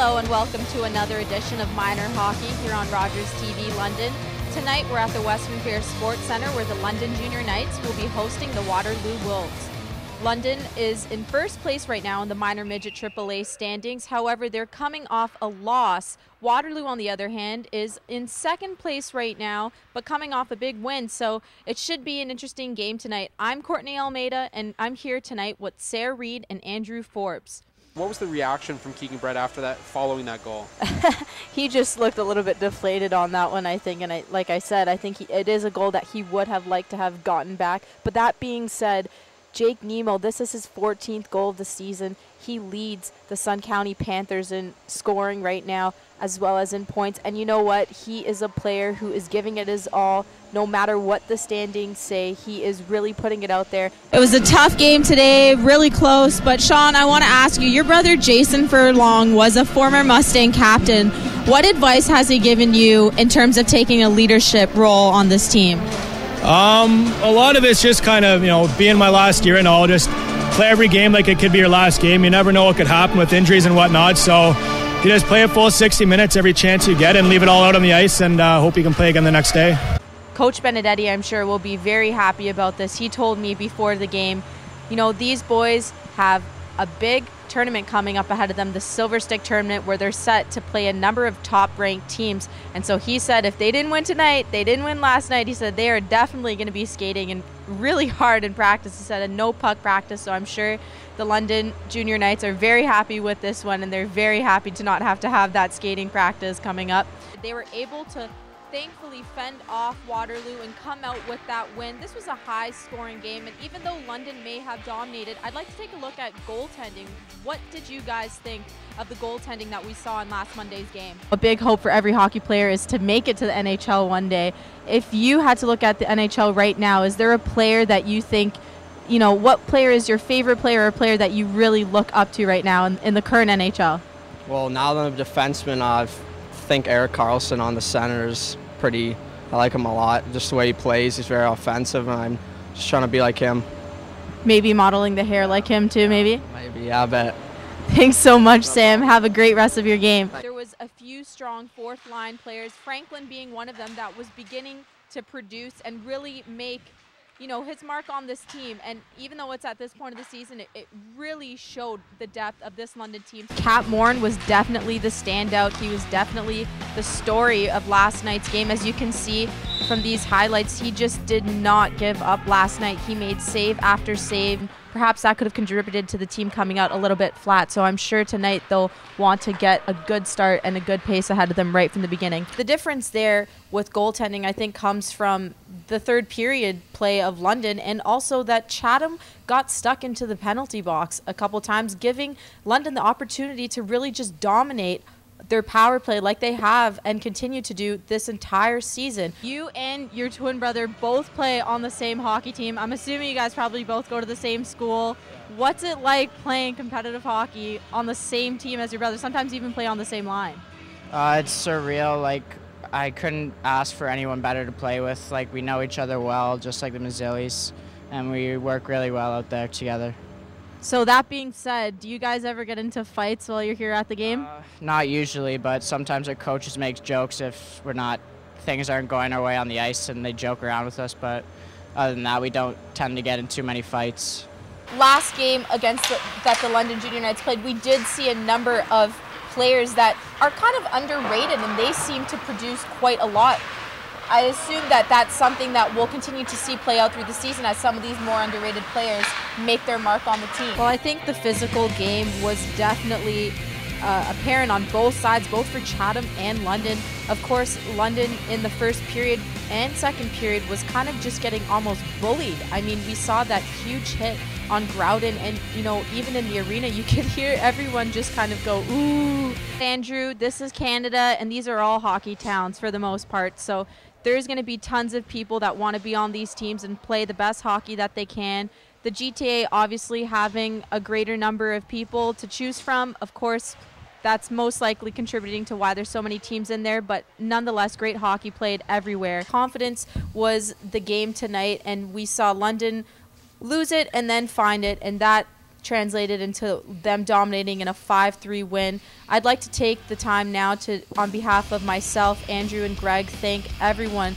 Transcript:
Hello and welcome to another edition of Minor Hockey here on Rogers TV London. Tonight we're at the Western Fair Sports Centre where the London Junior Knights will be hosting the Waterloo Wolves. London is in first place right now in the minor midget AAA standings. However, they're coming off a loss. Waterloo, on the other hand, is in second place right now, but coming off a big win. So it should be an interesting game tonight. I'm Courtney Almeida, and I'm here tonight with Sarah Reed and Andrew Forbes. What was the reaction from Keegan Brett after that, following that goal? He just looked a little bit deflated on that one, I think. And like I said, I think it is a goal that he would have liked to have gotten back. But that being said, Jake Nemo, this is his 14th goal of the season. He leads the Sun County Panthers in scoring right now, as well as in points. And you know what? He is a player who is giving it his all. No matter what the standings say, he is really putting it out there. It was a tough game today, really close. But Sean, I want to ask you, your brother Jason Furlong was a former Mustang captain. What advice has he given you in terms of taking a leadership role on this team? A lot of it's just kind of, being my last year and all, just play every game like it could be your last game. You never know what could happen with injuries and whatnot. So you just play a full 60 minutes every chance you get and leave it all out on the ice and hope you can play again the next day. Coach Benedetti, I'm sure, will be very happy about this. He told me before the game, these boys have a big tournament coming up ahead of them, the Silver Stick tournament, where they're set to play a number of top-ranked teams. And so he said if they didn't win tonight, they didn't win last night, he said they are definitely going to be skating and really hard in practice. He said a no-puck practice, so I'm sure the London Junior Knights are very happy with this one, and they're very happy to not have to have that skating practice coming up. They were able to thankfully fend off Waterloo and come out with that win. This was a high-scoring game, and even though London may have dominated, I'd like to take a look at goaltending. What did you guys think of the goaltending that we saw in last Monday's game? A big hope for every hockey player is to make it to the NHL one day. If you had to look at the NHL right now, is there a player that you think, what player is your favorite player or a player that you really look up to right now in the current NHL? Well, now that I'm a defenseman, I think Eric Carlson on the center is I like him a lot. Just the way he plays, he's very offensive, and I'm just trying to be like him. Maybe modeling the hair like him too, maybe? Maybe, yeah, I bet. Thanks so much, Sam. Have a great rest of your game. There was a few strong fourth-line players, Franklin being one of them, that was beginning to produce and really make his mark on this team. And even though it's at this point of the season, it really showed the depth of this London team. Cap Morn was definitely the standout. He was definitely the story of last night's game. As you can see from these highlights, he just did not give up last night. He made save after save. Perhaps that could have contributed to the team coming out a little bit flat. So I'm sure tonight they'll want to get a good start and a good pace ahead of them right from the beginning. The difference there with goaltending, I think, comes from the third period play of London, and also that Chatham got stuck into the penalty box a couple times, giving London the opportunity to really just dominate their power play like they have and continue to do this entire season. You and your twin brother both play on the same hockey team. I'm assuming you guys probably both go to the same school. What's it like playing competitive hockey on the same team as your brother, sometimes even play on the same line? It's surreal. I couldn't ask for anyone better to play with. We know each other well, just like the Mazzillis, and we work really well out there together. So that being said, do you guys ever get into fights while you're here at the game? Not usually, but sometimes our coaches make jokes if things aren't going our way on the ice, and they joke around with us. But other than that, we don't tend to get in too many fights. Last game that the London Junior Knights played, we did see a number of players that are kind of underrated, and they seem to produce quite a lot. I assume that that's something that we'll continue to see play out through the season as some of these more underrated players make their mark on the team. Well, I think the physical game was definitely apparent on both sides, both for Chatham and London. Of course, London in the first period and second period was kind of just getting almost bullied. I mean, we saw that huge hit on Groudon, and even in the arena you could hear everyone just kind of go, ooh. Andrew, this is Canada, and these are all hockey towns for the most part, so there's going to be tons of people that want to be on these teams and play the best hockey that they can. The GTA obviously having a greater number of people to choose from, of course, that's most likely contributing to why there's so many teams in there, but nonetheless, great hockey played everywhere. Confidence was the game tonight, and we saw London lose it and then find it, and that translated into them dominating in a 5-3 win. I'd like to take the time now to, on behalf of myself, Andrew, and Greg, thank everyone